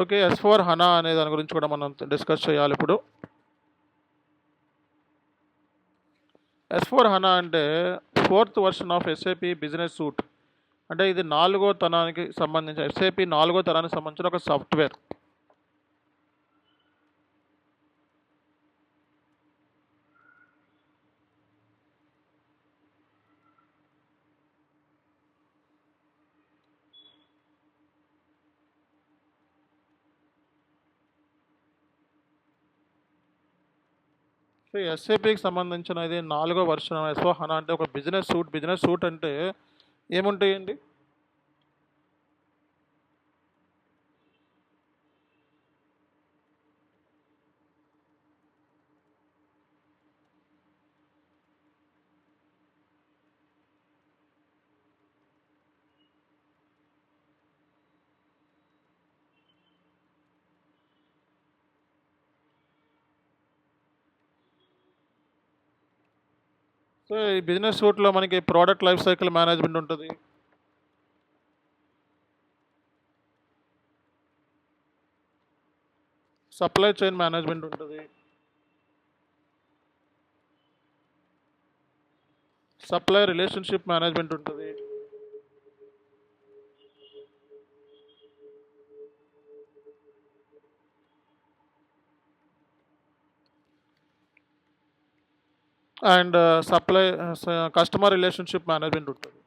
ఓకే. S4 హనా అనే దాని గురించి కూడా మనం డిస్కస్ చేయాలి ఇప్పుడు. S4 హనా అంటే 4th version of SAP business suit. అంటే ఇది 4వ తరానికి సంబంధించిన ఎస్ఏపి 4వ తరానికి సంబంధించిన ఒక సాఫ్ట్వేర్. సో ఎస్ఏపికి సంబంధించిన ఇది 4వ వర్షన్ S4 హనా అంటే ఒక బిజినెస్ సూట్ అంటే ఏముంటాయండి? సో ఈ బిజినెస్ సూట్లో మనకి ప్రోడక్ట్ లైఫ్ సైకిల్ మేనేజ్మెంట్ ఉంటుంది, సప్లై చైన్ మేనేజ్మెంట్ ఉంటుంది, సప్లై రిలేషన్షిప్ మేనేజ్మెంట్ ఉంటుంది, and supply customer relationship management ఉంటుంది.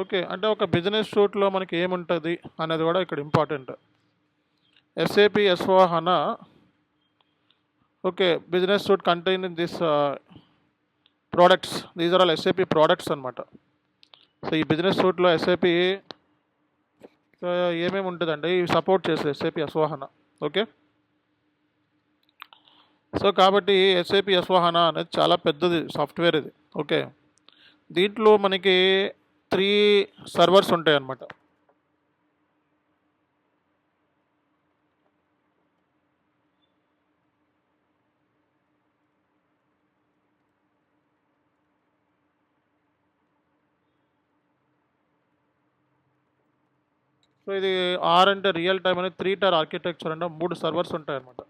ఓకే, అంటే ఒక బిజినెస్ షూట్లో మనకి ఏముంటుంది అనేది కూడా ఇక్కడ important. SAP S/4HANA, okay, business suite contain in this products, these are all SAP products అనమాట. సో ఈ బిజినెస్ షూట్లో SAP ఏమేమి ఉంటుందండి, ఇవి సపోర్ట్ చేసే SAP S/4HANA. ఓకే, సో కాబట్టి SAP S/4HANA అనేది చాలా పెద్దది సాఫ్ట్వేర్ ఇది. ఓకే, దీంట్లో మనకి 3 సర్వర్స్ ఉంటాయి అన్నమాట. సో ఇది R అంటే రియల్ టైమ్ అనేది 3 టైర్ ఆర్కిటెక్చర్ అంటే 3 సర్వర్స్ ఉంటాయి అన్నమాట.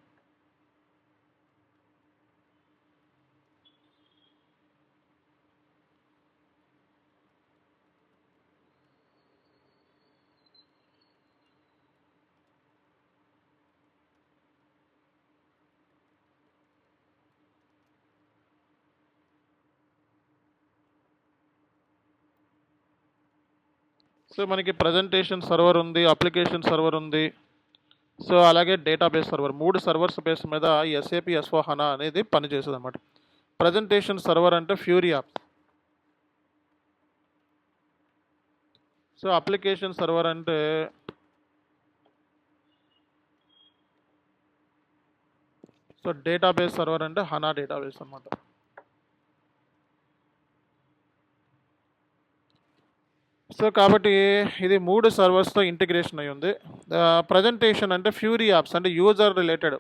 సో మనకి ప్రజెంటేషన్ సర్వర్ ఉంది, అప్లికేషన్ సర్వర్ ఉంది, సో అలాగే డేటాబేస్ సర్వర్, 3 సర్వర్స్ బేస్ మీద ఈ SAP S/4HANA అనేది పనిచేస్తుంది అనమాట. ప్రజెంటేషన్ సర్వర్ అంటే fury apps, so application server అంటే సో డేటాబేస్ సర్వర్ అంటే HANA డేటాబేస్ అనమాట. సో కాబట్టి ఇది 3 సర్వర్స్తో ఇంటిగ్రేషన్ అయి ఉంది. ప్రజెంటేషన్ అంటే ఫ్యూరీ యాప్స్ అంటే user related,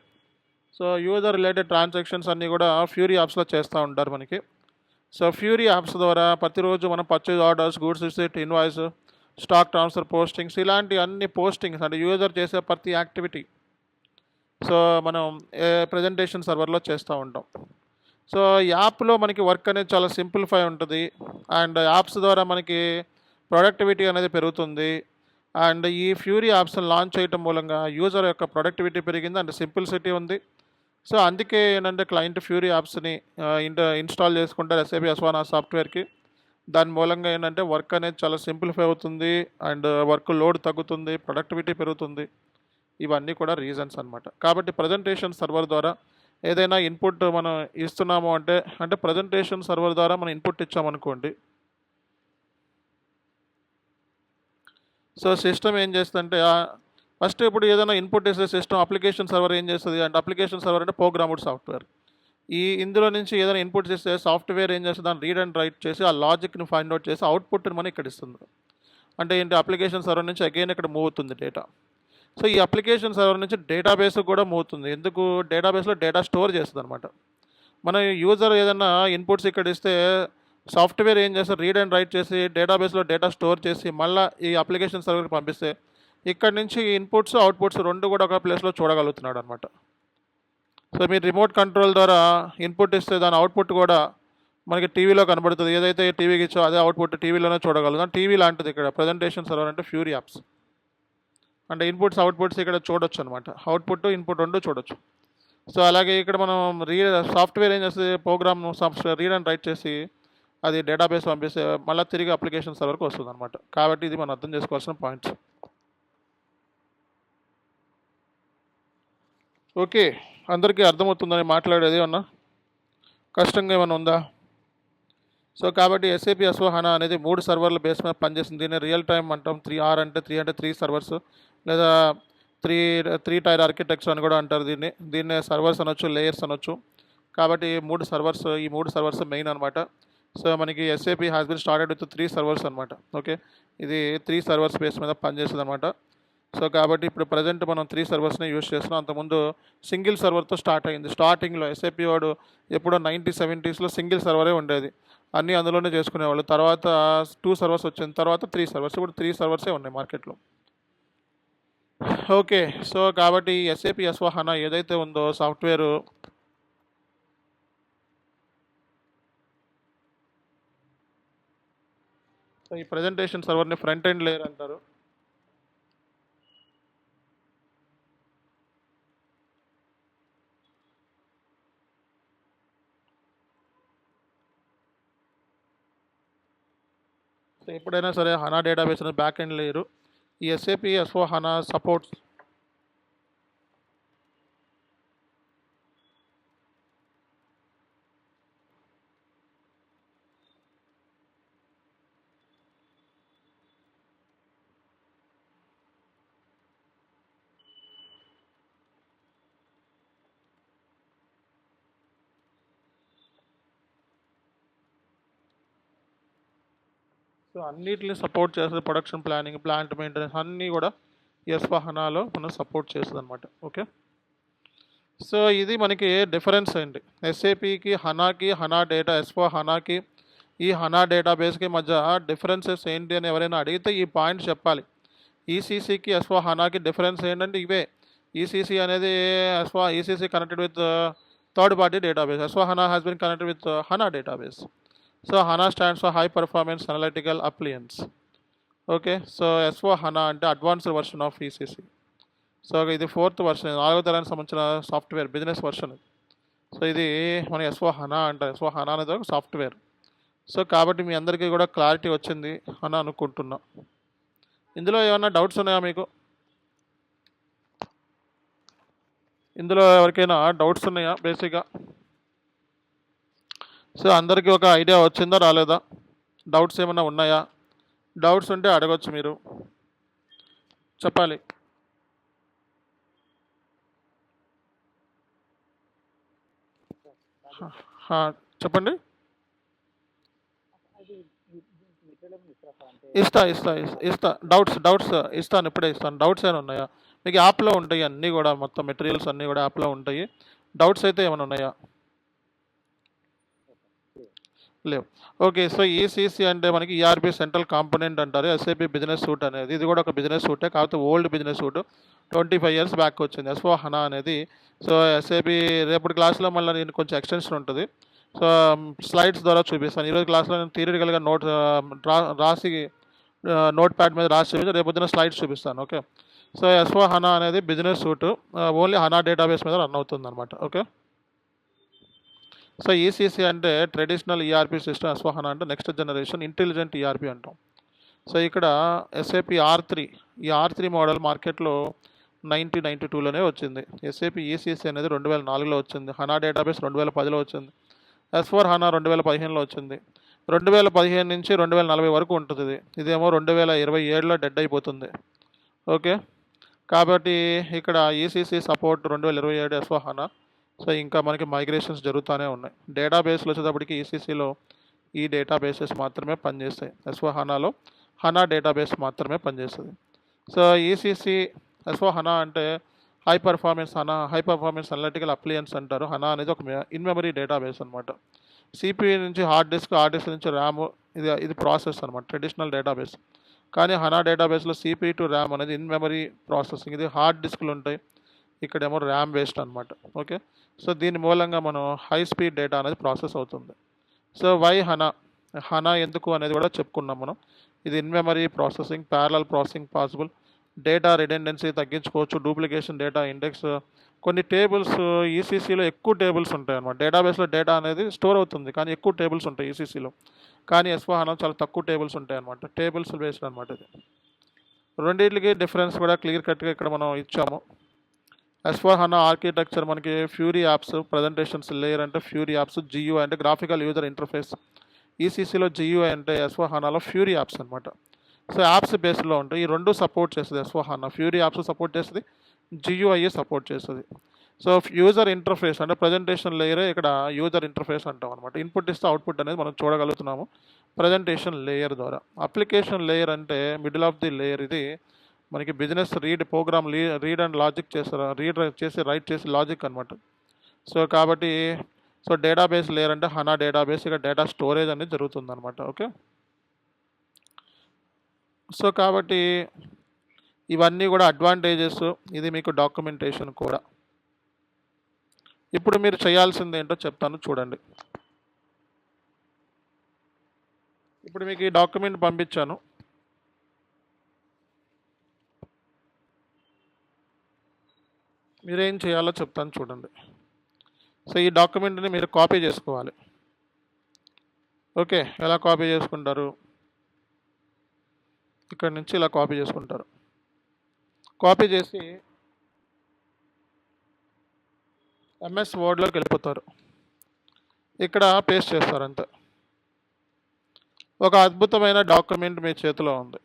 so user related transactions అన్నీ కూడా ఫ్యూరీ యాప్స్లో చేస్తూ ఉంటారు మనకి. సో ఫ్యూరీ యాప్స్ ద్వారా ప్రతిరోజు మనం purchase orders, goods receipt, invoice, stock transfer postings, ఇలాంటి అన్ని పోస్టింగ్స్ అంటే యూజర్ చేసే ప్రతి యాక్టివిటీ సో మనం ప్రజెంటేషన్ సర్వర్లో చేస్తూ ఉంటాం. సో యాప్లో మనకి వర్క్ అనేది చాలా సింప్లిఫై ఉంటుంది, అండ్ యాప్స్ ద్వారా మనకి ప్రొడక్టివిటీ అనేది పెరుగుతుంది. అండ్ ఈ ఫ్యూరీ యాప్స్ లాంచ్ చేయడం మూలంగా యూజర్ యొక్క ప్రొడక్టివిటీ పెరిగింది అండ్ సింప్లిసిటీ ఉంది. సో అందుకే ఏంటంటే క్లయింట్ ఫ్యూరీ యాప్స్ని ఇన్స్టాల్ చేసుకుంటారు SAP S/4HANA సాఫ్ట్వేర్కి. దాని మూలంగా ఏంటంటే వర్క్ అనేది చాలా సింప్లిఫై అవుతుంది, అండ్ వర్క్ లోడ్ తగ్గుతుంది, ప్రొడక్టివిటీ పెరుగుతుంది. ఇవన్నీ కూడా రీజన్స్ అనమాట. కాబట్టి ప్రజెంటేషన్ సర్వర్ ద్వారా ఏదైనా ఇన్పుట్ మనం ఇస్తున్నాము అంటే ప్రజెంటేషన్ సర్వర్ ద్వారా మనం ఇన్పుట్ ఇచ్చామనుకోండి, సో సిస్టమ్ ఏం చేస్తుందంటే ఫస్ట్ ఇప్పుడు ఏదైనా ఇన్పుట్ ఇస్తే సిస్టమ్ అప్లికేషన్ సర్వర్ ఏం చేస్తుంది అంటే, అప్లికేషన్ సర్వర్ అంటే ప్రోగ్రామ్డ్ సాఫ్ట్వేర్. ఇందులో నుంచి ఏదైనా ఇన్పుట్ ఇస్తే సాఫ్ట్వేర్ ఏం చేస్తుంది, దాన్ని రీడ్ అండ్ రైట్ చేసి ఆ లాజిక్ని ఫైండ్ అవుట్ చేసి అవుట్పుట్ని మనం ఇక్కడ ఇస్తుంది. అంటే ఏంటి, అప్లికేషన్ సర్వర్ నుంచి అగైన్ ఇక్కడ మూవ్ అవుతుంది డేటా. సో ఈ అప్లికేషన్ సర్వర్ నుంచి డేటాబేస్ కూడా మూవ్ అవుతుంది. ఎందుకు, డేటాబేస్లో డేటా స్టోర్ చేస్తుంది అనమాట. మన యూజర్ ఏదైనా ఇన్పుట్స్ ఇక్కడ ఇస్తే సాఫ్ట్వేర్ ఏం చేస్తారు, రీడ్ అండ్ రైట్ చేసి డేటాబేస్లో డేటా స్టోర్ చేసి మళ్ళీ ఈ అప్లికేషన్ సర్వర్కి పంపిస్తే ఇక్కడ నుంచి ఇన్పుట్స్ అవుట్పుట్స్ రెండు కూడా ఒక ప్లేస్లో చూడగలుగుతున్నాడు అనమాట. సో మీరు రిమోట్ కంట్రోల్ ద్వారా ఇన్పుట్ ఇస్తే దాని అవుట్పుట్ కూడా మనకి టీవీలో కనబడుతుంది. ఏదైతే టీవీకి ఇచ్చో అదే అవుట్పుట్ టీవీలోనే చూడగలుగుతాం. టీవీ లాంటిది ఇక్కడ ప్రజెంటేషన్ సర్వర్ అంటే ఫ్యూరీ యాప్స్ అంటే ఇన్పుట్స్ అవుట్పుట్స్ ఇక్కడ చూడొచ్చు అనమాట. అవుట్పుట్ ఇన్పుట్ రెండు చూడొచ్చు. సో అలాగే ఇక్కడ మనం సాఫ్ట్వేర్ ఏం చేస్తుంది, program software read and write చేసి అది డేటాబేస్ పంపిస్తే మళ్ళీ తిరిగి అప్లికేషన్ సర్వర్కి వస్తుంది అనమాట. కాబట్టి ఇది మనం అర్థం చేసుకోవాల్సిన పాయింట్స్. ఓకే, అందరికీ అర్థమవుతుందని మాట్లాడేది ఏమన్నా కష్టంగా ఏమైనా ఉందా? సో కాబట్టి SAP S/4HANA అనేది 3 సర్వర్ల బేస్ మీద పనిచేస్తుంది. దీన్ని రియల్ టైమ్ అంటాం. 3R అంటే 3 సర్వర్స్, లేదా త్రీ టైర్ ఆర్కిటెక్చర్ అని కూడా అంటారు. దీన్నే సర్వర్స్ అనొచ్చు, లేయర్స్ అనొచ్చు. కాబట్టి ఈ 3 సర్వర్స్ మెయిన్ అనమాట. సో మనకి SAP has been started with 3 servers అనమాట. ఓకే, ఇది 3 సర్వర్స్ బేస్ మీద పనిచేస్తుంది అనమాట. సో కాబట్టి ఇప్పుడు ప్రజెంట్ మనం 3 సర్వర్స్ని యూస్ చేస్తున్నాం. అంతకుముందు సింగిల్ సర్వర్తో స్టార్ట్ అయింది. స్టార్టింగ్లో ఎస్ఏపి వాడు ఎప్పుడో 1970s సింగిల్ సర్వరే ఉండేది, అన్నీ అందులోనే చేసుకునేవాళ్ళు. తర్వాత 2 సర్వర్స్ వచ్చింది, తర్వాత 3 సర్వర్స్, ఇప్పుడు 3 సర్వర్సే ఉన్నాయి మార్కెట్లో. ఓకే, సో కాబట్టి ఎస్ఏపి ఎస్4హనా ఏదైతే ఉందో సాఫ్ట్వేరు, సో ఈ ప్రజెంటేషన్ సర్వర్ని ఫ్రంట్ ఎండ్ లేయర్ అంటారు. సో ఎప్పుడైనా సరే హనా డేటాబేస్ అనేది బ్యాక్ ఎండ్ లేయరు. ఈ ఎస్ఏపి ఎస్4హనా సపోర్ట్స్ సో అన్నిటిని సపోర్ట్ చేస్తుంది. ప్రొడక్షన్ ప్లానింగ్, ప్లాంట్ మెయింటెనెన్స్ అన్నీ కూడా ఎస్4హనాలో మనం సపోర్ట్ చేస్తుంది అనమాట. ఓకే, సో ఇది మనకి డిఫరెన్స్ ఏంటి ఎస్ఏపికి, హనాకి, హనా డేటా ఎస్4హనాకి, ఈ హనా డేటాబేస్కి మధ్య డిఫరెన్సెస్ ఏంటి అని ఎవరైనా అడిగితే ఈ పాయింట్ చెప్పాలి. ఈసీసీకి ఎస్4హనాకి డిఫరెన్స్ ఏంటంటే ఇవే. ఈసీసీ అనేది ECC connected with third party database. ఎస్4హనా has been connected with HANA database. So HANA stands for high performance analytical appliance. Okay, so ఎస్4హనా అంటే advanced version of ECC. So ఇది 4th వర్షన్, 4వ తరానికి సంబంధించిన సాఫ్ట్వేర్ బిజినెస్ వర్షన్. సో ఇది మన ఎస్4హనా అంటారు. ఎస్4హనా అనేది ఒక సాఫ్ట్వేర్. సో కాబట్టి మీ అందరికీ కూడా క్లారిటీ వచ్చింది అని అనుకుంటున్నా. ఇందులో ఏమైనా డౌట్స్ ఉన్నాయా మీకు? ఇందులో ఎవరికైనా డౌట్స్ ఉన్నాయా బేసిక్గా? సో అందరికీ ఒక ఐడియా వచ్చిందా రాలేదా? డౌట్స్ ఏమైనా ఉన్నాయా? డౌట్స్ ఉంటే అడగొచ్చు, మీరు చెప్పాలి. చెప్పండి. ఇస్తా డౌట్స్ ఇస్తాను, ఇప్పుడే ఇస్తాను. డౌట్స్ ఏమైనా ఉన్నాయా మీకు? యాప్లో ఉంటాయి అన్నీ కూడా, మొత్తం మెటీరియల్స్ అన్నీ కూడా యాప్లో ఉంటాయి. డౌట్స్ అయితే ఏమైనా ఉన్నాయా? లేవు. ఓకే, సో ఈసీసీ అంటే మనకి ఈఆర్పి సెంట్రల్ కాంపోనెంట్ అంటారు. ఎస్ఏపి బిజినెస్ సూట్ అనేది ఇది కూడా ఒక బిజినెస్ సూటే, కాకపోతే old business suit 25 years back వచ్చింది ఎస్4హనా అనేది. సో ఎస్ఏపి రేపటి క్లాస్లో మళ్ళీ నేను కొంచెం ఎక్స్టెన్షన్ ఉంటుంది. సో స్లైడ్స్ ద్వారా చూపిస్తాను. ఈరోజు క్లాస్లో నేను థియరిటికల్గా రాసి నోట్ ప్యాడ్ మీద రాసి చూపించి రేపొద్దున స్లైడ్స్ చూపిస్తాను. ఓకే, సో ఎస్4హనా అనేది బిజినెస్ సూట్, ఓన్లీ హనా డేటాబేస్ మీద రన్ అవుతుంది అనమాట. ఓకే, సో ఈసీసీ అంటే ట్రెడిషనల్ ఈఆర్పి సిస్టమ్, ఎస్4హనా అంటే నెక్స్ట్ జనరేషన్ ఇంటెలిజెంట్ ఈఆర్పి అంటాం. సో ఇక్కడ ఎస్ఏపి R3, ఈ R3 మోడల్ మార్కెట్లో 1992లోనే వచ్చింది. ఎస్ఏపి ఈసీసీ అనేది 2004లో వచ్చింది. హనా డేటాబేస్ 2010లో వచ్చింది. ఎస్4హనా 2015లో వచ్చింది. 2015 నుంచి 2040 వరకు ఉంటుంది. ఇదేమో 2027లో డెడ్ అయిపోతుంది. ఓకే, కాబట్టి ఇక్కడ ఈసీసీ సపోర్ట్ 2027 ఎస్4హనా. సో ఇంకా మనకి మైగ్రేషన్స్ జరుగుతూనే ఉన్నాయి. డేటాబేస్లో వచ్చేటప్పటికి ఈసీసీలో ఈ డేటాబేసెస్ మాత్రమే పనిచేస్తాయి. ఎస్4హనాలో హనా డేటాబేస్ మాత్రమే పనిచేస్తుంది. సో ఈసీసీ ఎస్4హనా అంటే హై పర్ఫార్మెన్స్ అనలిటికల్ అప్లియన్స్ అంటారు. హనా అనేది ఒక ఇన్ మెమరీ డేటాబేస్ అనమాట. సిపియు నుంచి హార్డ్ డిస్క్ నుంచి ర్యామ్, ఇది ప్రాసెస్ అనమాట, ట్రెడిషనల్ డేటాబేస్. కానీ హనా డేటాబేస్లో సిపియు టు ర్యామ్ అనేది ఇన్ మెమరీ ప్రాసెసింగ్. ఇది హార్డ్ డిస్క్లు ఉంటాయి, ఇక్కడేమో ర్యామ్ బేస్డ్ అనమాట. ఓకే, సో దీని మూలంగా మనం హై స్పీడ్ డేటా అనేది ప్రాసెస్ అవుతుంది. సో వై హనా ఎందుకు అనేది కూడా చెప్పుకున్నాం మనం. ఇది in memory processing, parallel processing possible, data redundancy తగ్గించుకోవచ్చు, డూప్లికేషన్ డేటా ఇండెక్స్. కొన్ని టేబుల్స్ ఈసీసీలో ఎక్కువ టేబుల్స్ ఉంటాయి అన్నమాట. డేటాబేస్లో డేటా అనేది స్టోర్ అవుతుంది కానీ ఎక్కువ టేబుల్స్ ఉంటాయి ఈసీసీలో. కానీ ఎస్4హనా చాలా తక్కువ టేబుల్స్ ఉంటాయి అనమాట. టేబుల్స్ బేస్డ్ అనమాట ఇది. రెండింటికి డిఫరెన్స్ కూడా క్లియర్ కట్గా ఇక్కడ మనం ఇచ్చాము. ఎస్4హనా ఆర్కిటెక్చర్ మనకి ఫ్యూరీ యాప్స్, ప్రజెంటేషన్స్ లేయర్ అంటే ఫ్యూరీ యాప్స్, జియూ అంటే గ్రాఫికల్ యూజర్ ఇంటర్ఫేస్. ఈసీసీలో జియూఐ అంటే ఎస్4హనాలో ఫ్యూరీ యాప్స్ అనమాట. సో యాప్స్ బేస్లో ఉంటాయి. ఈ రెండు సపోర్ట్ చేస్తుంది ఎస్4హనా. ఫ్యూరీ యాప్స్ సపోర్ట్ చేస్తుంది, జియూఐ సపోర్ట్ చేస్తుంది. సో యూజర్ ఇంటర్ఫేస్ అంటే ప్రజెంటేషన్ లేయరే ఇక్కడ యూజర్ ఇంటర్ఫేస్ అంటాం అనమాట. ఇన్పుట్ ఇస్తే అవుట్పుట్ అనేది మనం చూడగలుగుతున్నాము ప్రజెంటేషన్ లేయర్ ద్వారా. అప్లికేషన్ లేయర్ అంటే మిడిల్ ఆఫ్ ది లేయర్, ఇది మనకి business program read and logic చేస్తారు, రైట్ చేసి లాజిక్ అనమాట. సో కాబట్టి సో డేటాబేస్ లేరంటే హనా డేటాబేస్ ఇక డేటా స్టోరేజ్ అనేది జరుగుతుంది అనమాట. ఓకే, సో కాబట్టి ఇవన్నీ కూడా అడ్వాంటేజెస్. ఇది మీకు డాక్యుమెంటేషన్ కూడా. ఇప్పుడు మీరు చేయాల్సింది ఏంటో చెప్తాను చూడండి. ఇప్పుడు మీకు ఈ డాక్యుమెంట్ పంపించాను. మీరేం చేయాలో చెప్తాను చూడండి. సో ఈ డాక్యుమెంట్ని మీరు కాపీ చేసుకోవాలి. ఓకే, ఎలా కాపీ చేసుకుంటారు? ఇక్కడ నుంచి ఇలా కాపీ చేసుకుంటారు. కాపీ చేసి ఎంఎస్ వర్డ్లోకి వెళ్ళిపోతారు. ఇక్కడ పేస్ట్ చేస్తారు అంతే. ఒక అద్భుతమైన డాక్యుమెంట్ మీ చేతిలో ఉంది.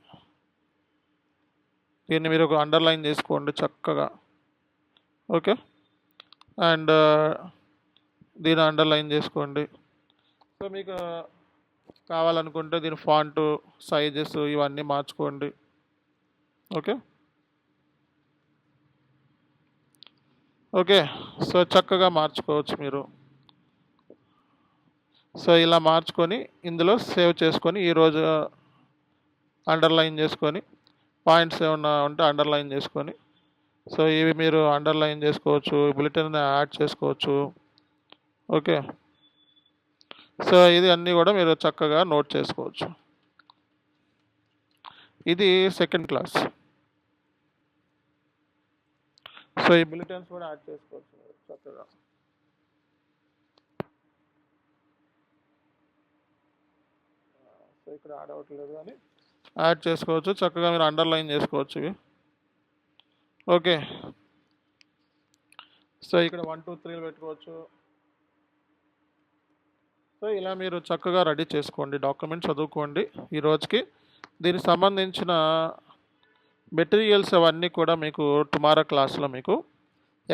దీన్ని మీరు అండర్లైన్ చేసుకోండి చక్కగా. ఓకే, అండ్ దీన్ని అండర్లైన్ చేసుకోండి. సో మీకు కావాలనుకుంటే దీని ఫాంటు సైజెస్ ఇవన్నీ మార్చుకోండి. ఓకే ఓకే, సో చక్కగా మార్చుకోవచ్చు మీరు. సో ఇలా మార్చుకొని ఇందులో సేవ్ చేసుకొని ఈరోజు అండర్లైన్ చేసుకొని పాయింట్స్ ఏమన్నా ఉంటే అండర్లైన్ చేసుకొని సో ఇవి మీరు అండర్లైన్ చేసుకోవచ్చు, బులెటిన్ యాడ్ చేసుకోవచ్చు. ఓకే, సో ఇది అన్నీ కూడా మీరు చక్కగా నోట్ చేసుకోవచ్చు. ఇది సెకండ్ క్లాస్. సో ఈ బులెటిన్స్ కూడా యాడ్ చేసుకోవచ్చు మీరు చక్కగా. సో ఇక్కడ యాడ్ అవ్వట్లేదు కానీ యాడ్ చేసుకోవచ్చు చక్కగా, మీరు అండర్లైన్ చేసుకోవచ్చు ఇవి. ఓకే, సో ఇక్కడ 1 2 3 పెట్టుకోవచ్చు. సో ఇలా మీరు చక్కగా రెడీ చేసుకోండి, డాక్యుమెంట్ చదువుకోండి ఈ రోజుకి. దీనికి సంబంధించిన మెటీరియల్స్ అవన్నీ కూడా మీకు టుమారో క్లాస్లో మీకు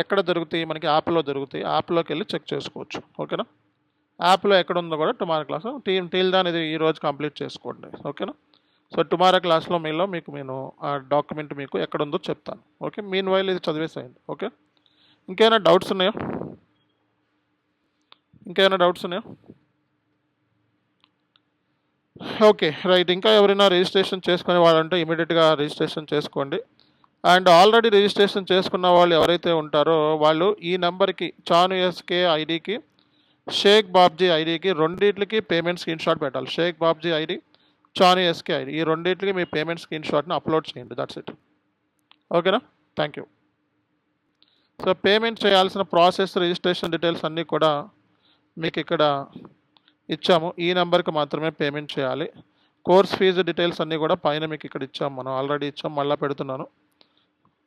ఎక్కడ దొరుకుతాయి? మనకి యాప్లో దొరుకుతాయి. యాప్లోకి వెళ్ళి చెక్ చేసుకోవచ్చు. ఓకేనా? యాప్లో ఎక్కడ ఉందో కూడా టుమారో క్లాస్ టీల్ దాని ఇది ఈరోజు కంప్లీట్ చేసుకోండి. ఓకేనా? సో టుమారో క్లాస్లో మీకు నేను ఆ డాక్యుమెంట్ మీకు ఎక్కడ ఉందో చెప్తాను. ఓకే, మీన్ వైల్ ఇది చదివేసేయండి. ఓకే, ఇంకేమైనా డౌట్స్ ఉన్నాయా? Okay, right. ఇంకా ఎవరైనా రిజిస్ట్రేషన్ చేసుకునే వాళ్ళంటే ఇమీడియట్గా రిజిస్ట్రేషన్ చేసుకోండి. అండ్ ఆల్రెడీ రిజిస్ట్రేషన్ చేసుకున్న వాళ్ళు ఎవరైతే ఉంటారో వాళ్ళు ఈ నెంబర్కి చాను ఎస్కే ఐడికి షేక్ బాబ్జీ ఐడికి రెండింటికి పేమెంట్ స్క్రీన్ షాట్ పెట్టాలి. Shaik Babji ID, Chanu SK ID, ఈ రెండింటికి మీ పేమెంట్ స్క్రీన్ షాట్ని అప్లోడ్ చేయండి. That's it. ఓకేనా? Thank you. సో పేమెంట్ చేయాల్సిన ప్రాసెస్, రిజిస్ట్రేషన్ డీటెయిల్స్ అన్నీ కూడా మీకు ఇక్కడ ఇచ్చాము. ఈ నెంబర్కి మాత్రమే పేమెంట్ చేయాలి. కోర్స్ ఫీజు డీటెయిల్స్ అన్నీ కూడా పైన మీకు ఇక్కడ ఇచ్చాము, మనం ఆల్రెడీ ఇచ్చాం, మళ్ళీ పెడుతున్నాను.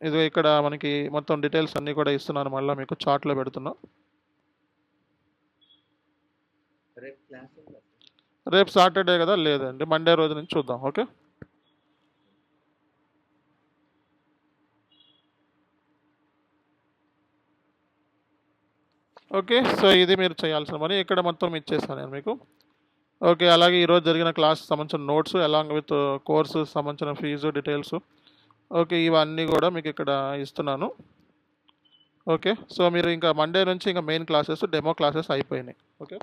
ఇది ఇక్కడ మనకి మొత్తం డీటెయిల్స్ అన్నీ కూడా ఇస్తున్నాను, మళ్ళీ మీకు చార్ట్లో పెడుతున్నాం. రేపు సాటర్డే కదా? లేదండి, మండే రోజు నుంచి చూద్దాం. Okay, okay. సో ఇది మీరు చేయాల్సిన పని. ఇక్కడ మొత్తం ఇచ్చేస్తాను నేను మీకు. ఓకే, అలాగే ఈరోజు జరిగిన క్లాస్ సంబంధించిన నోట్స్ అలాంగ్ విత్ కోర్సు సంబంధించిన ఫీజు డీటెయిల్స్. ఓకే, ఇవన్నీ కూడా మీకు ఇక్కడ ఇస్తున్నాను. ఓకే, సో మీరు ఇంకా మండే నుంచి ఇంకా మెయిన్ క్లాసెస్, డెమో క్లాసెస్ అయిపోయినాయి. ఓకే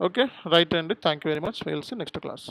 ఓకే, రైట్ అండి. Thank you very much. Will see next class.